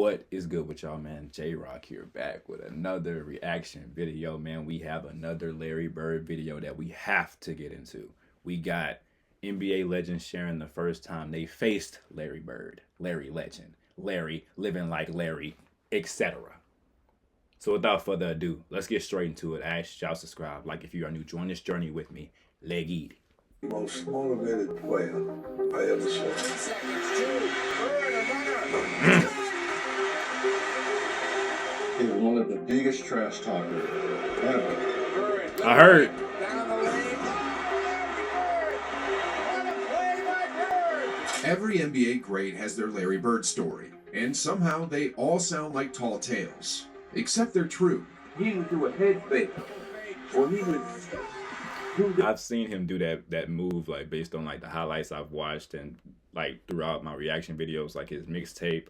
What is good with y'all, man? J-Rock here, back with another reaction video, man. We have another Larry Bird video that we have to get into. We got NBA legends sharing the first time they faced Larry Bird, Larry Legend, Larry living like Larry, etc. So without further ado, let's get straight into it. Ask y'all subscribe, like if you are new, join this journey with me. Leg eat. Most motivated player I ever saw. He was one of the biggest trash talkers ever. I heard. Every NBA great has their Larry Bird story, and somehow they all sound like tall tales. Except they're true. He would do a head fake, or he would do I've seen him do that move, like based on like the highlights I've watched and like throughout my reaction videos, like his mixtape,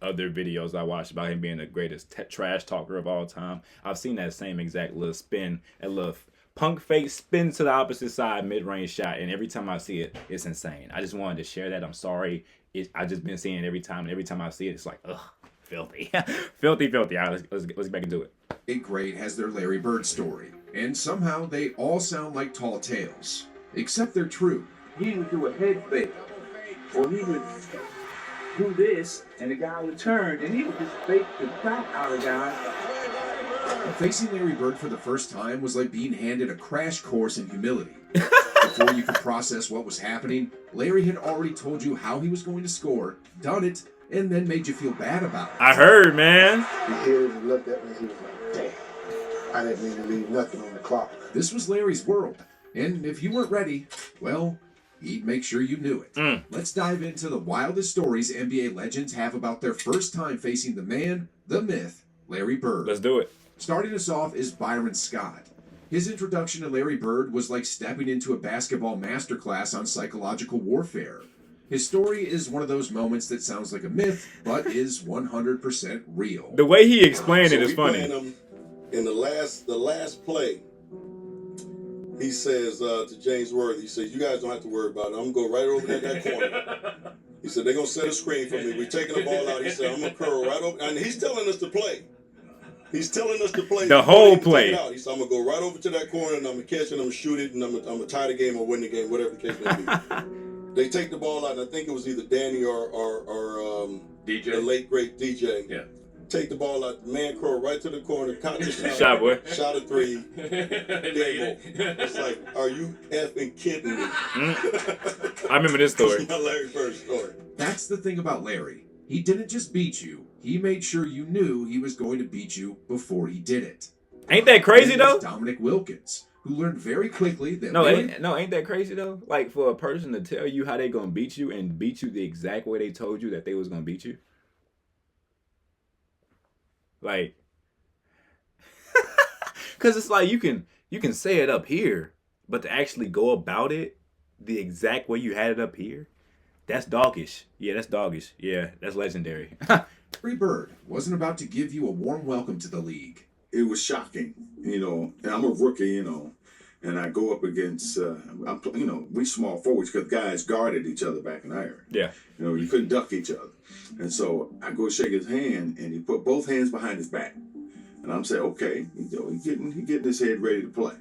other videos I watched about him being the greatest trash talker of all time. I've seen that same exact little spin, that little punk fake spin to the opposite side mid-range shot, and every time I see it, it's insane. I just wanted to share that. I'm sorry. I just been seeing it every time, and every time I see it, it's like, ugh, filthy. filthy. All right, let's get back into it. A great has their Larry Bird story, and somehow they all sound like tall tales. Except they're true. he would do a head fake, or he would do this, and the guy would turn, and he would just fake the crap out of the guy. Facing Larry Bird for the first time was like being handed a crash course in humility. Before you could process what was happening, Larry had already told you how he was going to score, done it, and then made you feel bad about it. I heard, man. He hears and looked at me, he was like, damn, I didn't mean to leave nothing on the clock. This was Larry's world, and if you weren't ready, well, he'd make sure you knew it. Let's dive into the wildest stories NBA legends have about their first time facing the man, the myth, Larry Bird. Let's do it. Starting us off is Byron Scott. His introduction to Larry Bird was like stepping into a basketball masterclass on psychological warfare. His story is one of those moments that sounds like a myth, but is 100% real. The way he explained it is funny. In the last play, he says to James Worthy, he says, "You guys don't have to worry about it. I'm gonna go right over that corner." He said, "They're gonna set a screen for me. We're taking the ball out." He said, "I'm gonna curl right over," and he's telling us to play. He's telling us to play the whole play. He said, "I'm gonna go right over to that corner and I'm gonna catch it, and I'm gonna shoot it, and I'm gonna tie the game or win the game, whatever the case may be." They take the ball out, and I think it was either Danny or DJ, the late great DJ. Yeah. Take the ball out, man curl right to the corner, caught the shot, boy. Shot a three. It's like, are you effing kidding me? I remember this story. That's my Larry Bird story. That's the thing about Larry. He didn't just beat you. He made sure you knew he was going to beat you before he did it. Ain't that crazy though? Dominique Wilkins, who learned very quickly that ain't that crazy though? Like for a person to tell you how they gonna beat you and beat you the exact way they told you that they was gonna beat you. Like, cause it's like you can say it up here, but to actually go about it the exact way you had it up here, that's doggish. Yeah, that's doggish. Yeah, that's legendary. Larry Bird wasn't about to give you a warm welcome to the league. It was shocking, and I'm a rookie, and I go up against, we small forwards because guys guarded each other back in the era. Yeah. You couldn't duck each other. And so I go shake his hand, and he put both hands behind his back. And I'm saying, okay, he getting his head ready to play.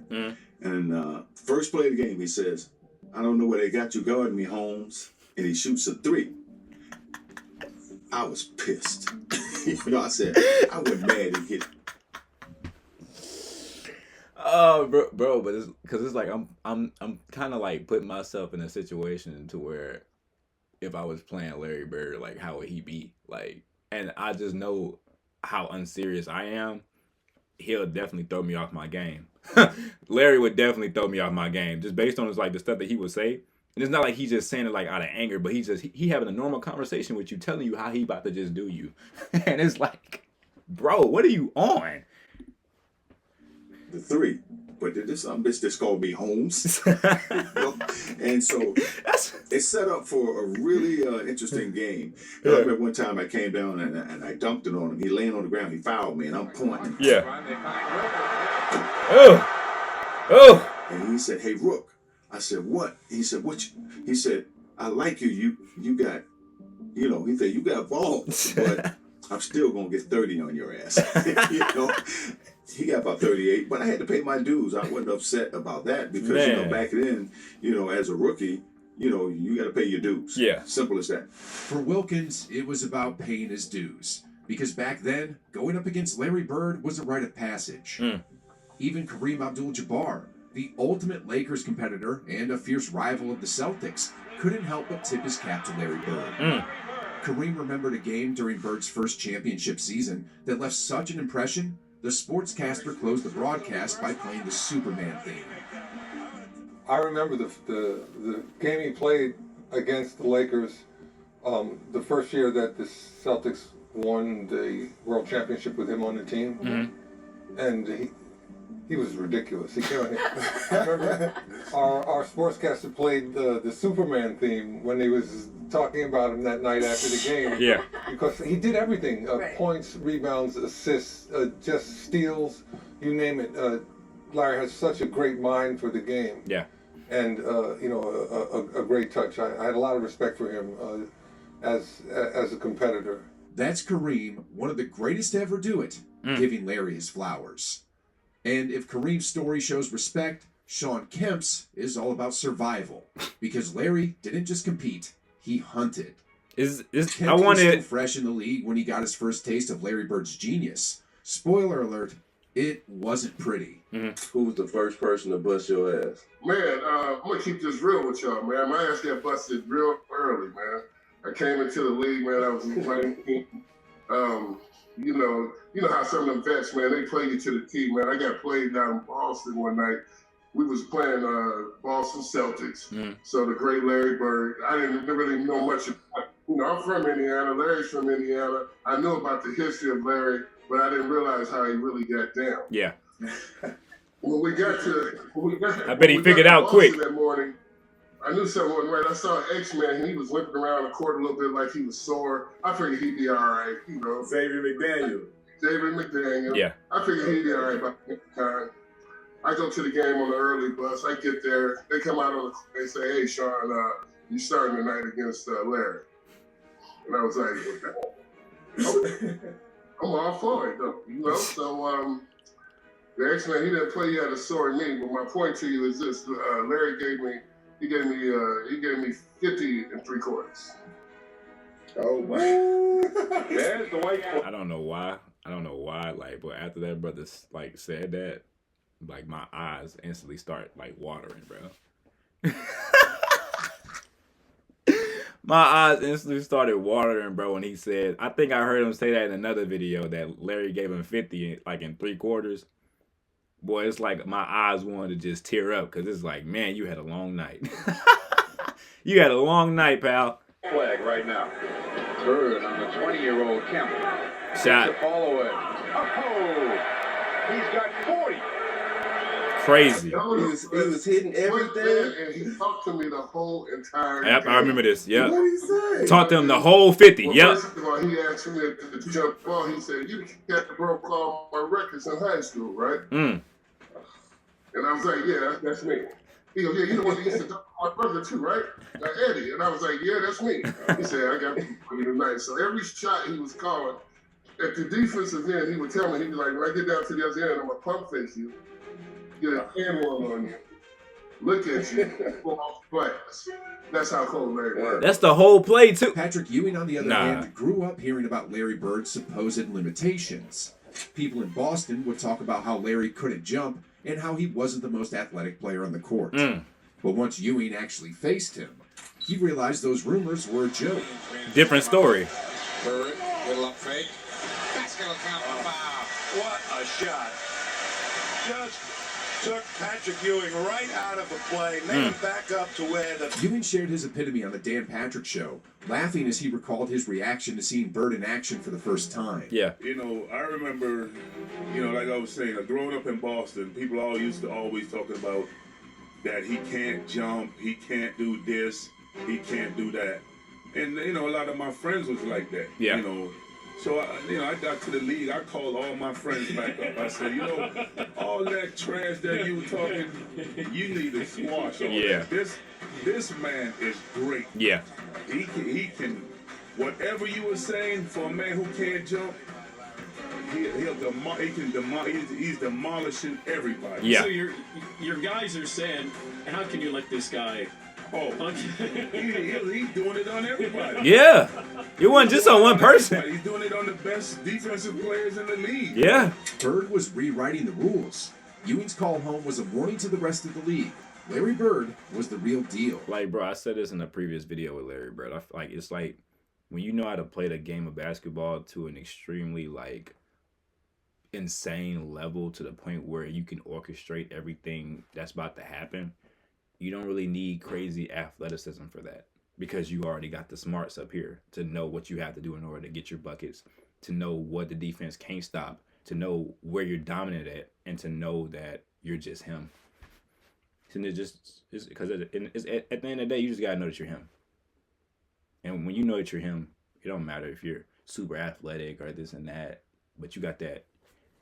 And first play of the game, he says, "I don't know where they got you guarding me, Holmes." And he shoots a three. I was pissed. I said, I wasn't mad at him. Oh, bro, but it's because it's like I'm kind of like putting myself in a situation to where if I was playing Larry Bird, like how would he be? Like, and I just know how unserious I am. He'll definitely throw me off my game. Larry would definitely throw me off my game just based on the stuff that he would say. And it's not like he's just saying it like out of anger, but he having a normal conversation with you, telling you how he about to just do you. And it's like, bro, what are you on? The three. But this bitch just called me Holmes. And so it's set up for a really interesting game. I remember one time I came down and I dunked it on him. He laying on the ground. He fouled me, and I'm pointing. Yeah. Oh. And he said, "Hey, Rook." I said, "What?" He said, "What?" He said, "I like you. You got, he said, you got balls, but still gonna get 30 on your ass. You know, he got about 38, but I had to pay my dues. I wasn't upset about that because you know, back then, you know, as a rookie, you know, you got to pay your dues. Yeah. Simple as that. For Wilkins, it was about paying his dues. Because back then, going up against Larry Bird was a rite of passage. Even Kareem Abdul-Jabbar, the ultimate Lakers competitor and a fierce rival of the Celtics, couldn't help but tip his cap to Larry Bird. Kareem remembered a game during Bird's first championship season that left such an impression, the sportscaster closed the broadcast by playing the Superman theme. I remember the game he played against the Lakers the first year that the Celtics won the World Championship with him on the team, and he was ridiculous. I remember our sportscaster played the Superman theme when he was talking about him that night after the game. Yeah. Because he did everything: points, rebounds, assists, just steals, you name it. Larry has such a great mind for the game. Yeah. And you know, a great touch. I had a lot of respect for him as a competitor. That's Kareem, one of the greatest to ever do it, giving Larry his flowers. And if Kareem's story shows respect, Shawn Kemp's is all about survival. Because Larry didn't just compete, he hunted. Kemp I was still fresh in the league when he got his first taste of Larry Bird's genius. Spoiler alert, it wasn't pretty. Who was the first person to bust your ass? Man, I'm gonna keep this real with y'all, man. My ass got busted real early, man. I came into the league, man. I was playing. You know how some of them vets, man, they play you to the T, man. I got played down in Boston one night. We was playing Boston Celtics. So the great Larry Bird. I didn't really know much about. You know, I'm from Indiana. Larry's from Indiana. I knew about the history of Larry, but I didn't realize how he really got down. Yeah. When we got to, I bet he figured out quick. That morning, I knew something wasn't right. I saw X-Man, and he was limping around the court a little bit like he was sore. I figured he'd be all right, you know. Xavier McDaniel. Yeah. I figured he'd be all right by the time. I go to the game on the early bus. I get there. They come out on the court. They say, "Hey, Shawn, you starting tonight against Larry." And I was like, okay. I'm all for it, though, you know. So the X-Man, he didn't play. He had a sore knee. But my point to you is this: Larry gave me 50 3/4. Oh wow! There's the white. I don't know why. Like, but after that brother like said that, like my eyes instantly start like watering, bro. My eyes instantly started watering, bro, when he said, I think I heard him say that in another video that Larry gave him 50 like in 3/4. Boy, it's like my eyes wanted to just tear up because it's like, man, you had a long night. You had a long night, pal. Flag right now. Bird on the 20-year-old Kemp. Shot. Follow it. Oh, he's got 40. Crazy. He was hitting everything. And he talked to me the whole entire Yep, game. I remember this. Yep. What did he say? Talked to him the whole 50. Well, Yep. First of all, he asked me to jump ball. He said, "You got the broke all my records in high school, right?" And I was like, "Yeah, that's me." He goes, "Yeah, you the one that used to talk to my brother too, right? Eddie." And I was like, "Yeah, that's me." He said, "I got you tonight." So every shot he was calling, at the defensive end, he would tell me, he'd be like, "When I get down to the other end, I'm going to pump face you, get a hand warm on you, look at you, go off the glass." That's how cold Larry was. That's the whole play, too. Patrick Ewing, on the other hand, grew up hearing about Larry Bird's supposed limitations. People in Boston would talk about how Larry couldn't jump and how he wasn't the most athletic player on the court. But once Ewing actually faced him, he realized those rumors were a joke. Different story. Bird, little up fake. That's going to count for foul. What a shot. Just took Patrick Ewing right out of the play, made him back up to where the... Ewing shared his epitome on the Dan Patrick Show, laughing as he recalled his reaction to seeing Bird in action for the first time. Yeah. You know, I remember, like I was saying, growing up in Boston, people all used to always talking about that he can't jump, he can't do this, he can't do that. And, a lot of my friends was like that. Yeah. So, I got to the league. I called all my friends back up. I said, all that trash that you were talking, you need to squash all that. This man is great. Yeah. He can whatever you were saying for a man who can't jump, he's demolishing everybody. Yeah. So your guys are saying, how can you let this guy? Oh, he's doing it on everybody. Yeah. It wasn't just on one person. He's doing it on the best defensive players in the league. Yeah. Bird was rewriting the rules. Ewing's call home was a warning to the rest of the league. Larry Bird was the real deal. Like, bro, I said this in a previous video with Larry Bird. It's like when you know how to play the game of basketball to an extremely, like, insane level to the point where you can orchestrate everything that's about to happen, you don't really need crazy athleticism for that because you already got the smarts up here to know what you have to do in order to get your buckets, to know what the defense can't stop, to know where you're dominant at, and to know that you're just him. And it's because at the end of the day, you just gotta know that you're him. And when you know that you're him, it don't matter if you're super athletic or this and that, but you got that.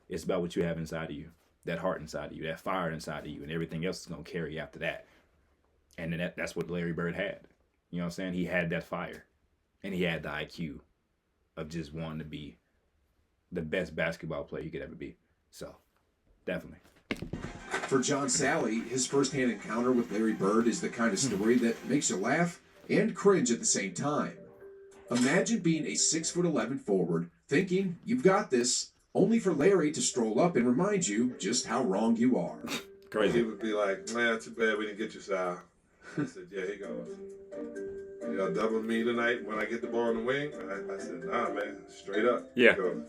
It's about what you have inside of you, that heart inside of you, that fire inside of you, and everything else is gonna carry after that. And then that's what Larry Bird had. You know what I'm saying? He had that fire, and he had the IQ of just wanting to be the best basketball player you could ever be. So, definitely. For John Salley, his first-hand encounter with Larry Bird is the kind of story that makes you laugh and cringe at the same time. Imagine being a 6'11" forward, thinking you've got this, only for Larry to stroll up and remind you just how wrong you are. Crazy. He would be like, man, too bad we didn't get you, Sal. I said, yeah, here goes. Y'all double me tonight when I get the ball in the wing? I said, nah, man, straight up. Yeah. Y'all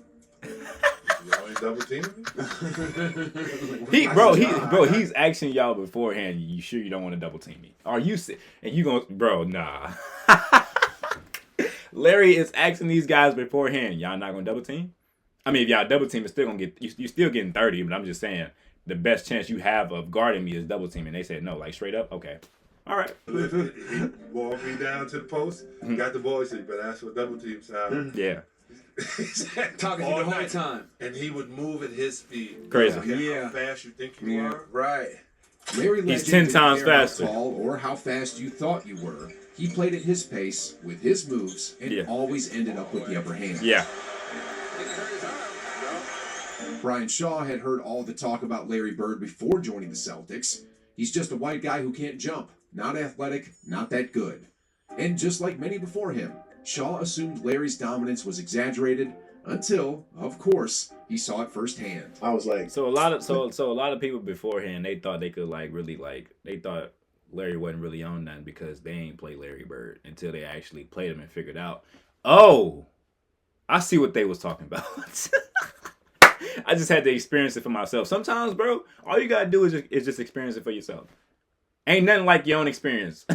ain't double teaming me? He's asking y'all beforehand, you sure you don't want to double team me? Are you and you going, bro, nah. Larry is asking these guys beforehand, y'all not going to double team? I mean, if y'all double team, it's still going to get, you still getting 30, but I'm just saying, the best chance you have of guarding me is double team. And they said, no, like straight up? Okay. All right. He walked me down to the post, got the ball, he said, you better ask for a double team, Sal. Yeah. Talking the whole time. And he would move at his speed. Crazy. How fast you think you are. Right. Larry He's 10 times faster. How tall or how fast you thought you were. He played at his pace with his moves and always ended up with the upper hand. Yeah. Brian Shaw had heard all the talk about Larry Bird before joining the Celtics. He's just a white guy who can't jump, not athletic, not that good. And just like many before him, Shaw assumed Larry's dominance was exaggerated until, of course, he saw it firsthand. I was like, So a lot of people beforehand, they thought they could they thought Larry wasn't really on nothing because they ain't play Larry Bird until they actually played him and figured out, oh, I see what they was talking about. I just had to experience it for myself. Sometimes, bro, all you gotta do is just experience it for yourself. Ain't nothing like your own experience.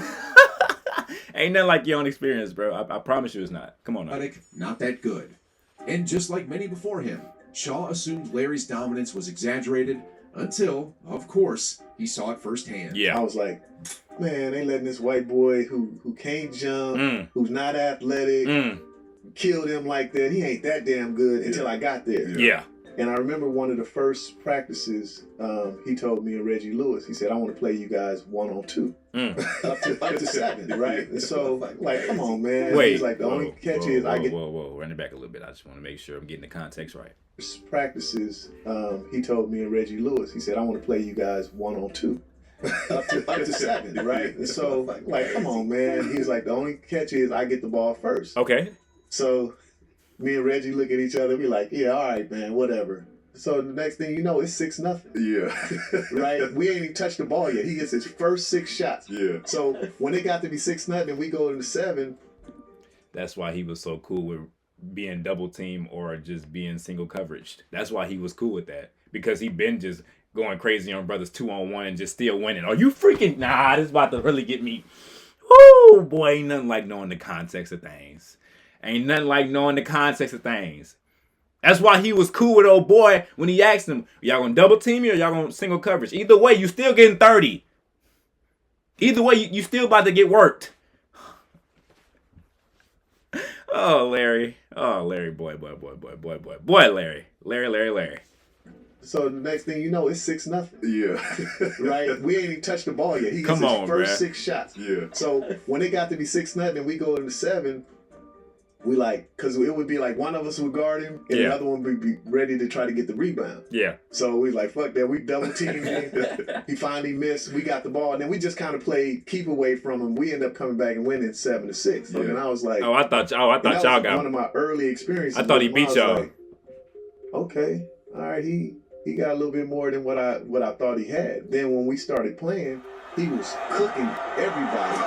Ain't nothing like your own experience, bro. I promise you it's not. Come on now. Not that good. And just like many before him, Shaw assumed Larry's dominance was exaggerated until, of course, he saw it firsthand. Yeah. I was like, man, they letting this white boy who can't jump, who's not athletic, kill him like that. He ain't that damn good until I got there. Yeah. And I remember one of the first practices, he told me and Reggie Lewis, he said, I want to play you guys 1-on-2. up to 7, right? And so, like, come on, man. Wait. He's like, the only catch is I get... Whoa. Run it back a little bit. I just want to make sure I'm getting the context right. Practices, he told me and Reggie Lewis, he said, I want to play you guys 1-on-2. up to 7, right? And so, like, come on, man. He's like, the only catch is I get the ball first. Okay. So... me and Reggie look at each other, we like, yeah, all right, man, whatever. So the next thing you know, it's 6-0. Yeah. Right? We ain't even touched the ball yet. He gets his first 6 shots. Yeah. So when it got to be 6-0 and we go into 7. That's why he was so cool with being double team or just being single coverage. That's why he was cool with that. Because he been just going crazy on brothers 2-on-1 and just still winning. Are you freaking... Nah, this is about to really get me... Woo, boy, ain't nothing like knowing the context of things. Ain't nothing like knowing the context of things. That's why he was cool with old boy when he asked him, y'all gonna double team me or y'all gonna single coverage? Either way, you still getting 30. Either way, you still about to get worked. Oh, Larry. Oh, Larry, boy, Larry. Larry. So the next thing you know, it's 6-0. Yeah. Right? We ain't even touched the ball yet. He gets his first 6 shots. Yeah. So when it got to be 6-0 and we go into 7, we like, because it would be like one of us would guard him and the other one would be ready to try to get the rebound. Yeah. So we like, fuck that. We double teamed him. He finally missed. We got the ball. And then we just kind of played keep away from him. We end up coming back and winning 7-6. Yeah. And I was like, I thought y'all got one of my early experiences. I thought he beat y'all. Like, okay. All right. He got a little bit more than what I thought he had. Then when we started playing, he was cooking everybody,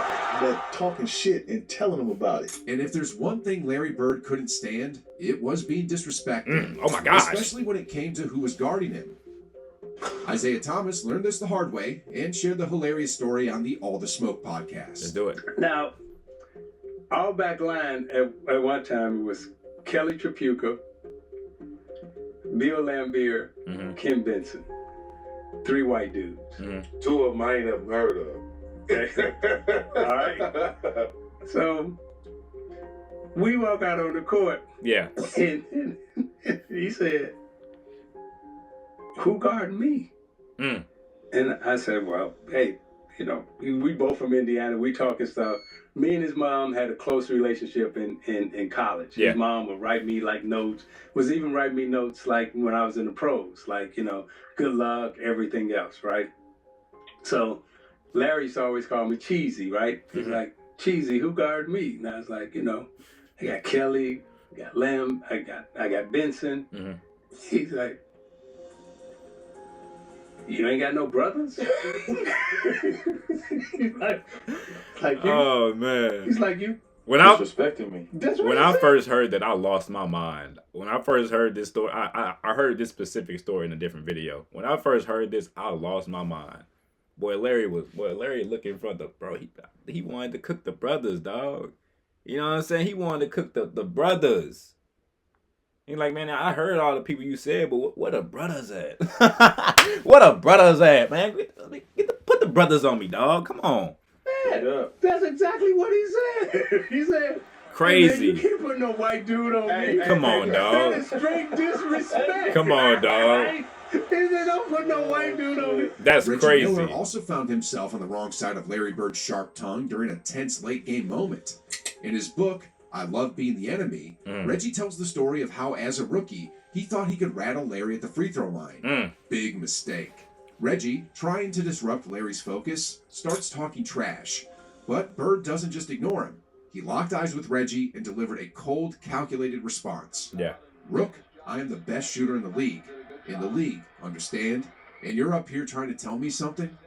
but talking shit and telling them about it. And if there's one thing Larry Bird couldn't stand, it was being disrespected. Oh my gosh. Especially when it came to who was guarding him. Isaiah Thomas learned this the hard way and shared the hilarious story on the All the Smoke podcast. Let's do it. Now, our back line at one time was Kelly Tripucka, Bill Lambier, Ken Benson. 3 white dudes. 2 of them I ain't ever heard of. All right. So we walk out on the court. Yeah. And he said, "Who guarding me?" And I said, "Well, hey, you know, we both from Indiana. We talking stuff. Me and his mom had a close relationship in college. Yeah. His mom would write me like notes. Was even write me notes like when I was in the pros, like, you know, good luck, everything else, right? So Larry used to always call me Cheesy, right? He's like, Cheesy, who guarded me? And I was like, you know, I got Kelly, I got Lamb, I got Benson. He's like, you ain't got no brothers? He's like you. Oh man. He's like you. Disrespecting me. When I first heard that, I lost my mind. When I first heard this story, I heard this specific story in a different video. When I first heard this, I lost my mind. Larry looking for the bro. He wanted to cook the brothers, dog. You know what I'm saying? He wanted to cook the brothers. He's like, man, I heard all the people you said, but what the brothers at? What the brothers at, man? Put the brothers on me, dog. Come on. Yeah, that's exactly what he said. He said, crazy. Hey, man, you can't put no white dude on me. Come on, dog. That is straight disrespect. Come on, dog. Right? He said, don't put no white dude on me. That's Reggie crazy. Miller also found himself on the wrong side of Larry Bird's sharp tongue during a tense late-game moment. In his book, I Love Being the Enemy, Reggie tells the story of how, as a rookie, he thought he could rattle Larry at the free throw line. Big mistake. Reggie, trying to disrupt Larry's focus, starts talking trash. But Bird doesn't just ignore him. He locked eyes with Reggie and delivered a cold, calculated response. Yeah. Rook, I am the best shooter in the league. In the league, understand? And you're up here trying to tell me something?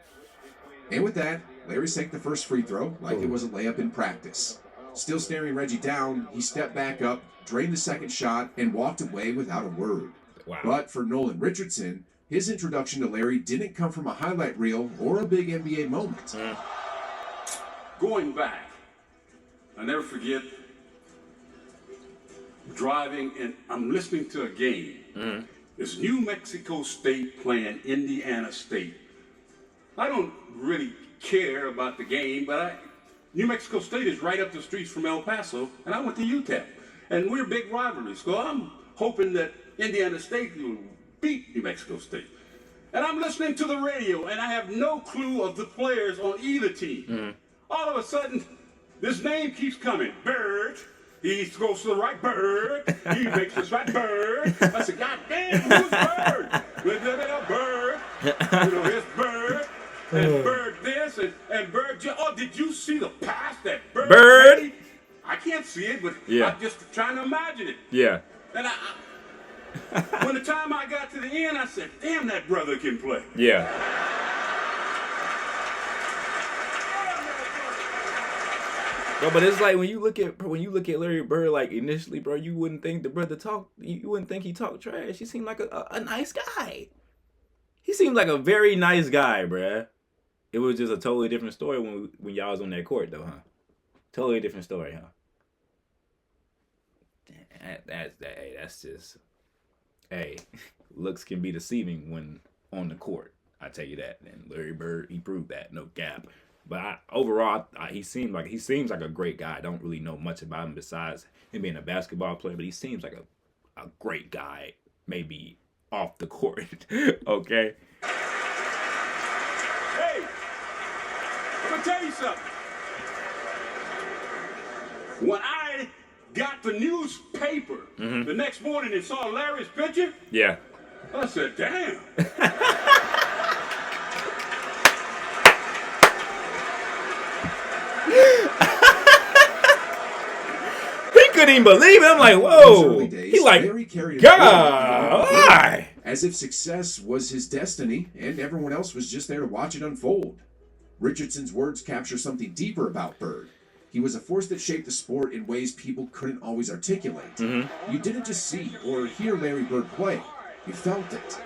And with that, Larry sank the first free throw like it was a layup in practice. Still staring Reggie down, he stepped back up, drained the second shot, and walked away without a word. Wow. But for Nolan Richardson, his introduction to Larry didn't come from a highlight reel or a big NBA moment. Going back, I never forget driving and I'm listening to a game. It's New Mexico State playing Indiana State. I don't really care about the game, but New Mexico State is right up the streets from El Paso, and I went to UTEP. And we're big rivalries, so I'm hoping that Indiana State will beat New Mexico State. And I'm listening to the radio, and I have no clue of the players on either team. All of a sudden, this name keeps coming. Bird. He goes to the right, Bird. He makes this right, Bird. I said, God damn, who's Bird? Bird. You know, here's Bird. And Bird this, and Bird. Oh, did you see the pass that Bird made? I can't see it, but I'm just trying to imagine it. Yeah. And when the time I got to the end, I said, damn, that brother can play. Yeah. Bro, but it's like when you look at Larry Bird, like initially, bro, you wouldn't think the brother you wouldn't think he talked trash. He seemed like a nice guy. He seemed like a very nice guy, bruh. It was just a totally different story when y'all was on that court, though, huh? Totally different story, huh? That's just, looks can be deceiving when on the court. I tell you that. And Larry Bird, he proved that, no cap. But overall, he seems like a great guy. I don't really know much about him besides him being a basketball player, but he seems like a great guy, maybe off the court. Okay? Hey, I'm going to tell you something. When I got the newspaper the next morning and saw Larry's picture, Yeah. I said, damn. He couldn't even believe it. I'm like, whoa. He like, Larry carried God, why? as if success was his destiny and everyone else was just there to watch it unfold. Richardson's words capture something deeper about Bird. He was a force that shaped the sport in ways people couldn't always articulate. You didn't just see or hear Larry Bird play, you felt it.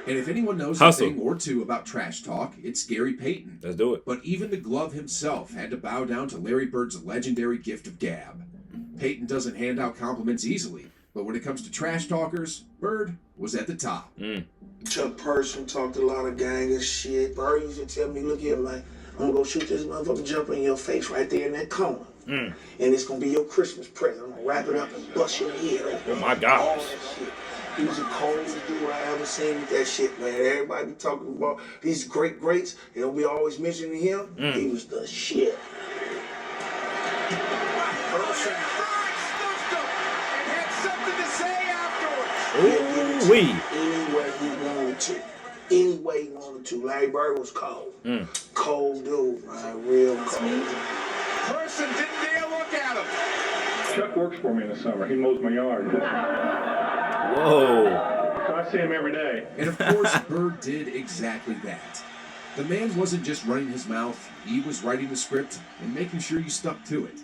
And if anyone knows a thing or two about trash talk, it's Gary Payton. Let's do it. But even the glove himself had to bow down to Larry Bird's legendary gift of gab. Payton doesn't hand out compliments easily, but when it comes to trash talkers, Bird was at the top. Chuck person talked a lot of gang and shit. Bird used to tell me, look here, like, I'm gonna go shoot this motherfucker jumper in your face right there in that corner. And it's gonna be your Christmas present. I'm gonna wrap it up and bust your head. Like, oh my God. All that shit. He was the coldest dude I ever seen with that shit, man. Everybody be talking about these greats, and we always mentioning him. He was the shit. Ooh-wee. Any way he wanted to. Any way he wanted to. Larry Bird was cold. Cold dude, man. Real cold. Person didn't dare look at him. Chuck works for me in the summer. He mows my yard. Whoa. So I see him every day. And of course, Bird did exactly that. The man wasn't just running his mouth, he was writing the script and making sure you stuck to it.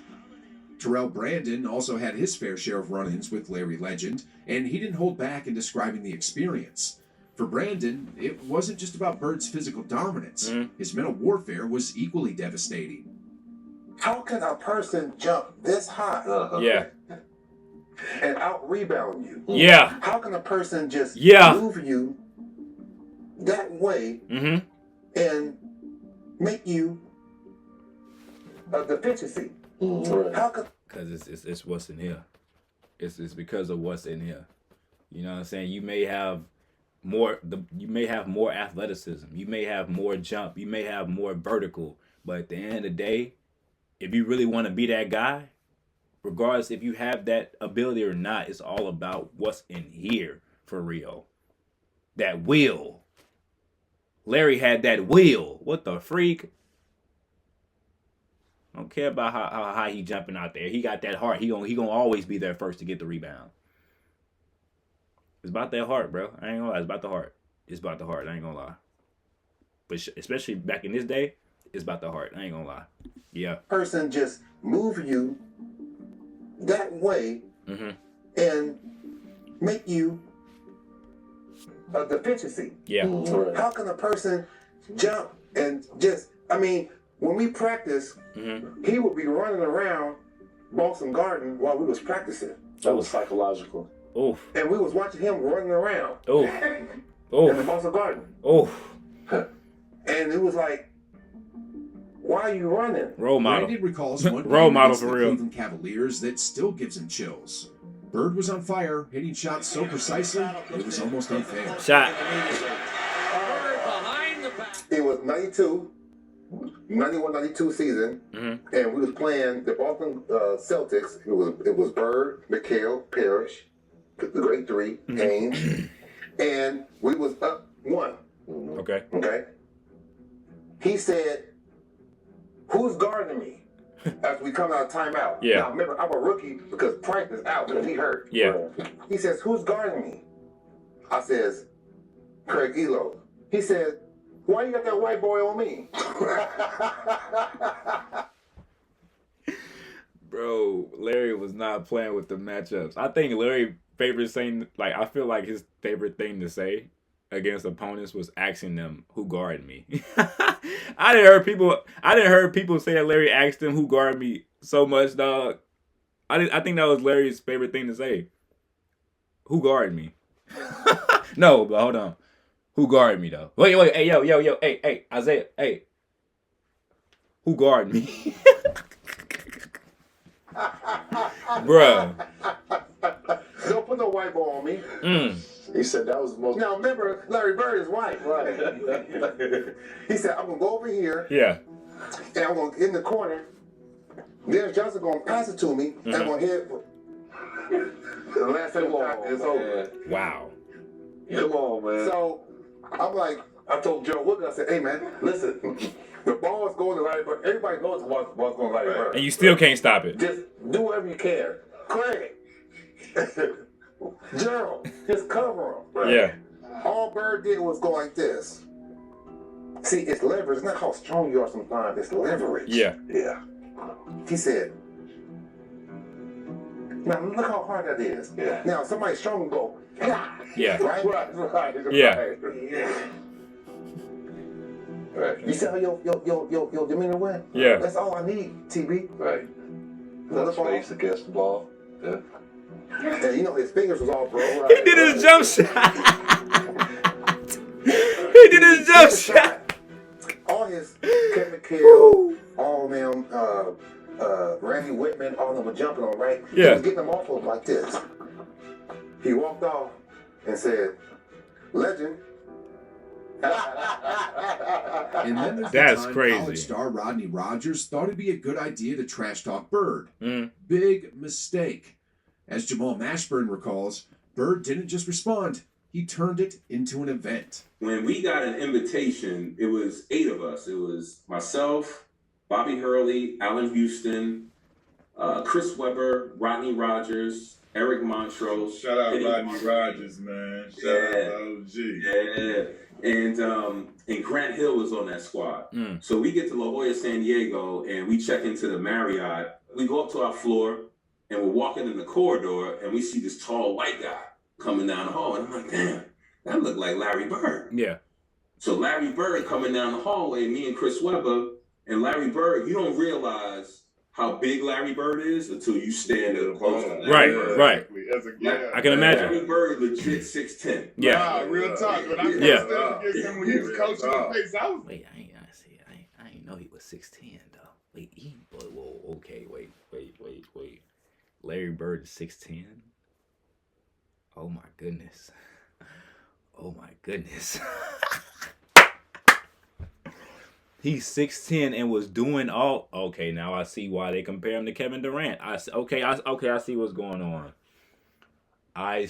Terrell Brandon also had his fair share of run-ins with Larry Legend, and he didn't hold back in describing the experience. For Brandon, it wasn't just about Bird's physical dominance. His mental warfare was equally devastating. How can a person jump this high? Yeah. And out-rebound you? Yeah. How can a person just move you that way and make you a deficiency? How could... Because it's what's in here. It's because of what's in here. You know what I'm saying? You may have more athleticism. You may have more jump. You may have more vertical. But at the end of the day, if you really want to be that guy, regardless if you have that ability or not, it's all about what's in here for real. That will. Larry had that will. What the freak? I don't care about how high he jumping out there. He got that heart. He gonna always be there first to get the rebound. It's about that heart, bro. I ain't gonna lie. It's about the heart. It's about the heart. I ain't gonna lie. But especially back in this day, it's about the heart. I ain't gonna lie. Yeah. Person just move you that way and make you a deficiency. Yeah. How can a person jump and just, I mean, when we practice, he would be running around Boston Garden while we was practicing. That was psychological. Oof. And we was watching him running around Oof. in the Boston Garden. Oof. And it was like, why are you running? Role model. Brandon recalls one role model against for the real. Cleveland Cavaliers that still gives him chills. Bird was on fire, hitting shots so precisely it was almost unfair. Shot. It was 91-92 season, and we was playing the Boston Celtics. It was Bird, McHale, Parrish, the great three, Haynes, and we was up 1. Okay. Okay. He said, "Who's guarding me?" As we come out of timeout. Yeah. Now remember, I'm a rookie because Price is out because he hurt. Yeah. He says, "Who's guarding me?" I says, "Craig Ehlo." He said, "Why you got that white boy on me?" Bro, Larry was not playing with the matchups. I think Larry's favorite thing, I feel like his favorite thing to say against opponents was asking them who guarded me. I didn't hear people say that Larry asked them who guarded me so much, dog. I think that was Larry's favorite thing to say. Who guarded me? No, but hold on. Who guarded me though? Wait, hey, yo, hey, Isaiah, hey. Who guarded me? Bruh. Don't put no white boy on me. He said that was the most. Now remember, Larry Bird is white. Right. He said, "I'm gonna go over here. Yeah. And I'm gonna get in the corner. Dennis Johnson gonna pass it to me, and I'm gonna hit The last time it's over. Wow. Come on, man. So I'm like, I told Joe Wood, I said, hey man, listen, the ball's going to Larry Bird. Everybody knows the ball's going to Larry Bird. And you still can't stop it. Just do whatever you can. Craig. Gerald, just cover him. Right? Yeah. All Bird did was go like this. See, it's leverage. It's not how strong you are sometimes. It's leverage. Yeah. Yeah. He said, now look how hard that is. Yeah. Now somebody strong will go, yeah. Right? Right. Yeah. Right. You see how your demeanor went? Yeah. That's all I need, TB. Right. Another space against the ball. Yeah. And you know his fingers was all bro. He did his jump shot. He did his jump shot. All his Kevin Kill, all them Randy Whitman, all of them were jumping on, right? Yeah. He was getting them off of like this. He walked off and said, legend. And then there's That's the time crazy. college star Rodney Rogers thought it'd be a good idea to trash talk Bird. Mm. Big mistake. As Jamal Mashburn recalls, Bird didn't just respond, he turned it into an event. When we got an invitation, it was 8 of us. It was myself, Bobby Hurley, Allen Houston, Chris Webber, Rodney Rogers, Eric Montrose. Shout out Rodney Rogers, man. Shout out OG. Yeah. And Grant Hill was on that squad. Mm. So we get to La Jolla, San Diego, and we check into the Marriott. We go up to our floor, and we're walking in the corridor, and we see this tall white guy coming down the hall. And I'm like, damn, that looked like Larry Bird. Yeah. So Larry Bird coming down the hallway, me and Chris Webber, and Larry Bird, you don't realize how big Larry Bird is until you stand at the post. Right, right. I can imagine. Larry Bird legit 6'10". Yeah. Nah, real talk. When I first Yeah. started against him when he was coaching the face, I was Wait, I didn't know he was 6'10" though. Wait, whoa, okay, wait. Larry Bird is 6'10". Oh my goodness. He's 6'10" and was doing all. Okay, now I see why they compare him to Kevin Durant. I see what's going on. I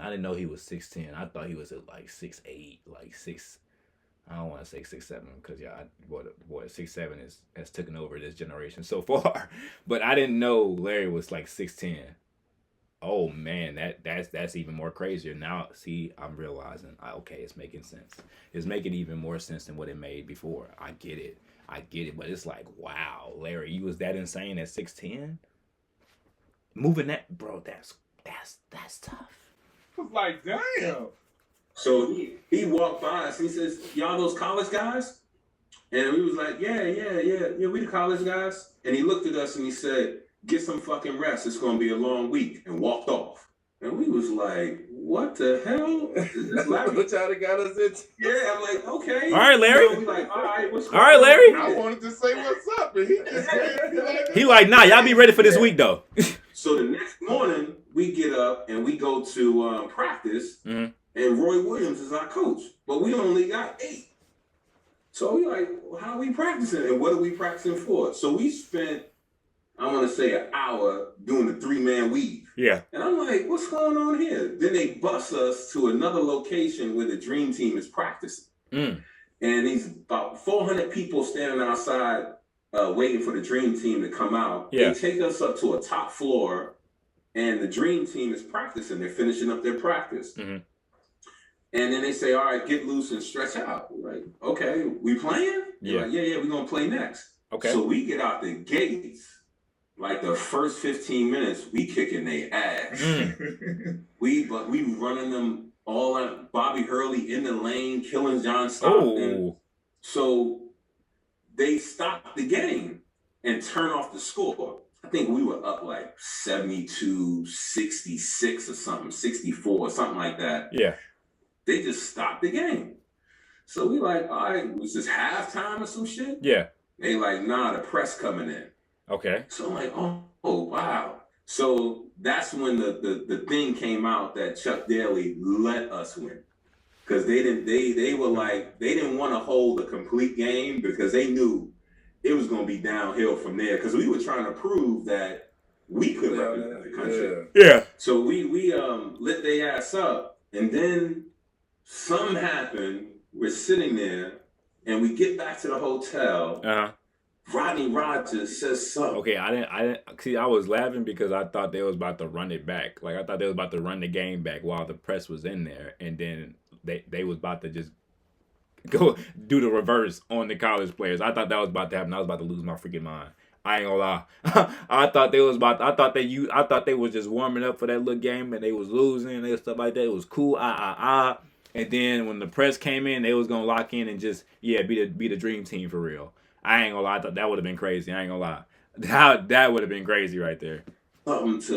didn't know he was 6'10". I thought he was at like 6'8", like 6. I don't want to say 6'7" because boy, 6'7" has taken over this generation so far. But I didn't know Larry was like 6'10". Oh man, that's even more crazier. Now, see, I'm realizing, okay, it's making sense. It's making even more sense than what it made before. I get it, but it's like, wow, Larry, you was that insane at 6'10"? Moving that, bro, that's tough. I was like, damn. So he walked by us and he says, y'all those college guys? And we was like, yeah, we the college guys. And he looked at us and he said, get some fucking rest. It's going to be a long week. And walked off. And we was like, what the hell? What y'all got us into? Yeah, I'm like, okay. All right, Larry. You know, we like, all right, what's All right, Larry. I wanted to say what's up, and he just gave me like He like, nah, y'all be ready for this week though. So the next morning, we get up and we go to practice. Mm-hmm. And Roy Williams is our coach. But we only got 8. So we like, well, how are we practicing? And what are we practicing for? So we spent, I want to say, an hour doing the 3-man weave. Yeah. And I'm like, what's going on here? Then they bus us to another location where the dream team is practicing. Mm. And these about 400 people standing outside waiting for the dream team to come out. Yeah. They take us up to a top floor and the dream team is practicing. They're finishing up their practice. Mm-hmm. And then they say, all right, get loose and stretch out. We're like, okay, we playing? Yeah. Like, yeah, we're going to play next. Okay. So we get out the gates. Like the first 15 minutes, we kicking their ass. Mm. we running them all out. Bobby Hurley in the lane, killing John Stockton. Oh. So they stopped the game and turned off the score. I think we were up like 72, 66 or something, 64 or something like that. Yeah. They just stopped the game. So we like, all right, was this halftime or some shit? Yeah. They like, nah, the press coming in. Okay. So I'm like, oh wow. So that's when the thing came out that Chuck Daly let us win. Because they were like, they didn't want to hold a complete game because they knew it was going to be downhill from there. Because we were trying to prove that we could represent the country. Yeah. So we lit their ass up, and then something happened. We're sitting there, and we get back to the hotel. Rodney Rogers says something. Okay, I didn't see. I was laughing because I thought they was about to run it back. Like I thought they was about to run the game back while the press was in there, and then they was about to just go do the reverse on the college players. I thought that was about to happen. I was about to lose my freaking mind. I ain't gonna lie. I thought they was just warming up for that little game, and they was losing and stuff like that. It was cool. And then when the press came in, they was gonna lock in and just be the dream team for real. I ain't gonna lie. I thought that would have been crazy. I ain't gonna lie. That would have been crazy right there. It's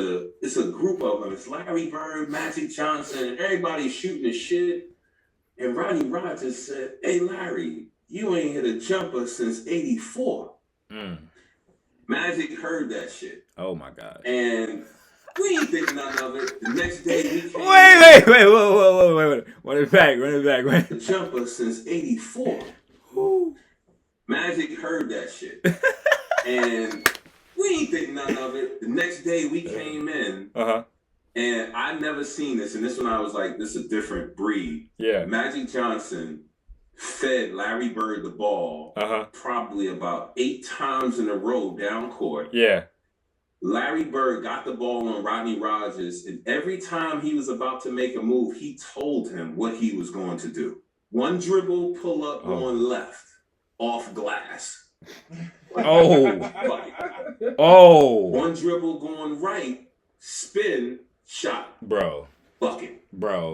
a group of them. It's Larry Bird, Magic Johnson, and everybody's shooting the shit. And Rodney Rogers said, "Hey Larry, you ain't hit a jumper since '84." Magic heard that shit. Oh my God. And we ain't think none of it. The next day we came. Wait, whoa. Run it back. The jumper since '84. Magic heard that shit. And we ain't think none of it. The next day we came in. And I never seen this. And this one I was like, this is a different breed. Yeah. Magic Johnson fed Larry Bird the ball probably about 8 times in a row down court. Yeah. Larry Bird got the ball on Rodney Rogers, and every time he was about to make a move, he told him what he was going to do. One dribble, pull up, going left, off glass. One dribble, going right, spin, shot. Bucket.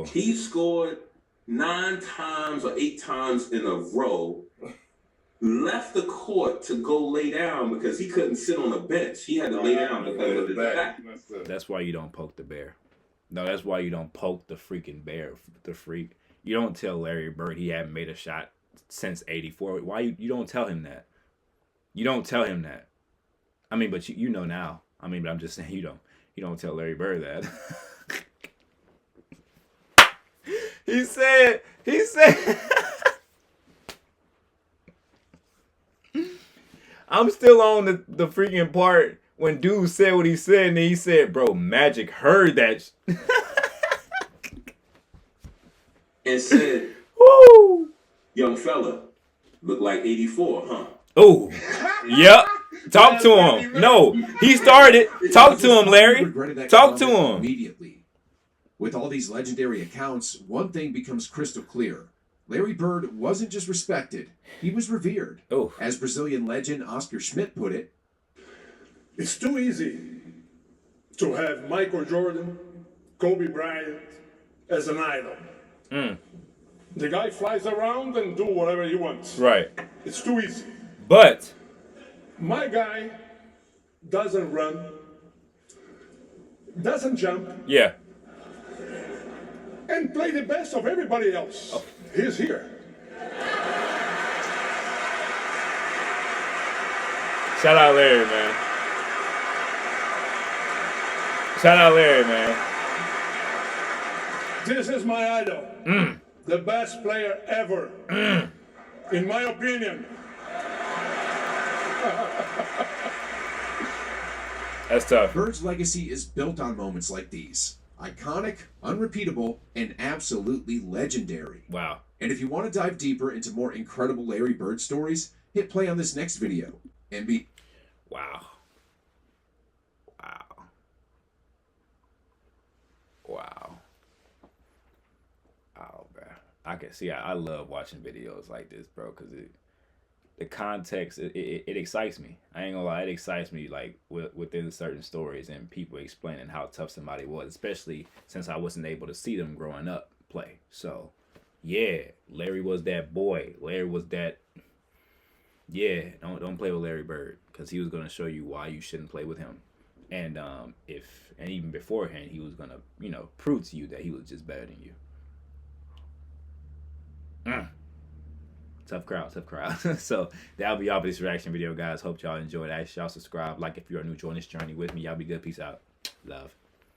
He scored 9 times or 8 times in a row, left the court to go lay down because he couldn't sit on the bench. He had to lay down because of his back. That's why you don't poke the bear. No, that's why you don't poke the freaking bear, the freak. You don't tell Larry Bird he hadn't made a shot since '84. Why you don't tell him that? You don't tell him that. I mean, but you know now. I mean, but I'm just saying you don't tell Larry Bird that. He said I'm still on the freaking part when dude said what he said, and then he said, bro, Magic heard that and said, woo, young fella, look like 84, huh? Oh, yep. Talk to him. No, he started. Talk to him, Larry. Talk to him. Immediately. With all these legendary accounts, one thing becomes crystal clear. Larry Bird wasn't just respected, he was revered. As Brazilian legend Oscar Schmidt put it, it's too easy to have Michael Jordan, Kobe Bryant as an idol. The guy flies around and do whatever he wants. Right. It's too easy. But my guy doesn't run, doesn't jump. Yeah. And play the best of everybody else. He's here. Shout out Larry, man. Shout out Larry, man. This is my idol. The best player ever. In my opinion. That's tough. Bird's legacy is built on moments like these. Iconic, unrepeatable, and absolutely legendary. Wow. And if you want to dive deeper into more incredible Larry Bird stories, hit play on this next video. And be... Wow. Oh, bro. I can see. I love watching videos like this, bro, because the context, it excites me. I ain't gonna lie, it excites me, like, within certain stories and people explaining how tough somebody was, especially since I wasn't able to see them growing up play. So, yeah, Larry was that boy. Larry was that, yeah, don't play with Larry Bird, because he was gonna show you why you shouldn't play with him. And even beforehand, he was gonna, prove to you that he was just better than you. Tough crowd. So that'll be all for this reaction video, guys. Hope y'all enjoyed. Ask y'all subscribe, like if you're new, join this journey with me. Y'all be good. Peace out. Love.